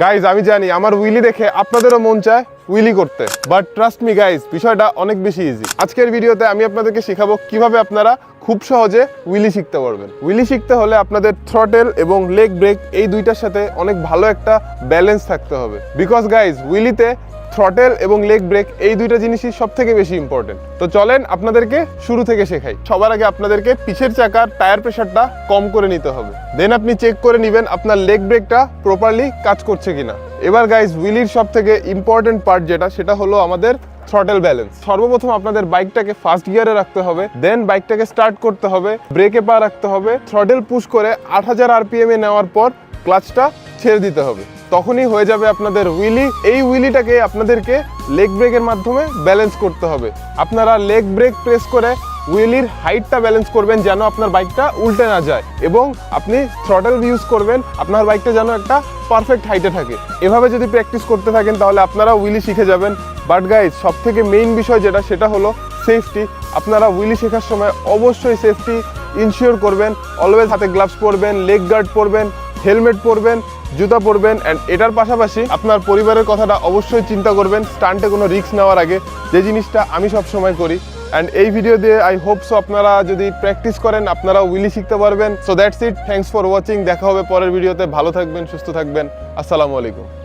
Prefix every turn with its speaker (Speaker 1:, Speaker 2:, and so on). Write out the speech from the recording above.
Speaker 1: Guys আমি জানি আমার উইলি দেখে আপনাদেরও মন চায় উইলি করতে, বাট ট্রাস্ট মি গাইজ, বিষয়টা অনেক বেশি ইজি। আজকের ভিডিওতে আমি আপনাদেরকে শেখাবো কিভাবে আপনারা খুব সহজে উইলি শিখতে পারবেন। উইলি শিখতে হলে আপনাদের থ্রটেল এবং লেগ ব্রেক এই দুইটার সাথে অনেক ভালো একটা ব্যালেন্স থাকতে হবে, বিকজ গাইজ উইলিতে থ্রটেল এবং লেগ ব্রেক এই দুইটা জিনিসই সব থেকে বেশি ইম্পর্টেন্ট। তো চলেন আপনাদেরকে শুরু থেকে শেখাই। সবার আগে আপনাদেরকে পিছের চাকার টায়ার প্রেশারটা কম করে নিতে হবে, দেন আপনি চেক করে নেবেন আপনার লেগ ব্রেকটা প্রপারলি কাজ করছে কিনা। এবার গাইজ উইলির সব থেকে ইম্পর্টেন্ট পার্ট যেটা, সেটা হলো আমাদের থ্রটেল ব্যালেন্স। সর্বপ্রথম আপনাদের বাইকটাকে ফার্স্ট গিয়ারে রাখতে হবে, দেন বাইকটাকে স্টার্ট করতে হবে, ব্রেকে পা রাখতে হবে, থ্রটেল পুশ করে 8000 RPM এ নেওয়ার পর ক্লাচটা ছেড়ে দিতে হবে। তখনই হয়ে যাবে আপনাদের উইলি। এই উইলিটাকে আপনাদেরকে লেগ ব্রেকের মাধ্যমে ব্যালেন্স করতে হবে। আপনারা লেগ ব্রেক প্রেস করে উইলির হাইটটা ব্যালেন্স করবেন যেন আপনার বাইকটা উল্টে না যায়, এবং আপনি থ্রটেল ইউজ করবেন আপনার বাইকটা যেন একটা পারফেক্ট হাইটে থাকে। এভাবে যদি প্র্যাকটিস করতে থাকেন তাহলে আপনারা উইলি শিখে যাবেন। বাট গাইজ সব থেকে মেইন বিষয় যেটা, সেটা হলো সেফটি। আপনারা উইলি শেখার সময় অবশ্যই সেফটি ইনশিওর করবেন। অলওয়েজ হাতে গ্লাভস পরবেন, লেগ গার্ড পরবেন, হেলমেট পরবেন, জুতা পরবেন, অ্যান্ড এটার পাশাপাশি আপনার পরিবারের কথাটা অবশ্যই চিন্তা করবেন স্টান্টে কোনো রিস্ক নেওয়ার আগে, যে জিনিসটা আমি সব সময় করি। অ্যান্ড এই ভিডিও দিয়ে আই হোপ সো আপনারা যদি প্র্যাকটিস করেন আপনারা উইলি শিখতে পারবেন। So that's it, thanks for watching. দেখা হবে পরের ভিডিওতে। ভালো থাকবেন, সুস্থ থাকবেন। আসসালামু আলাইকুম।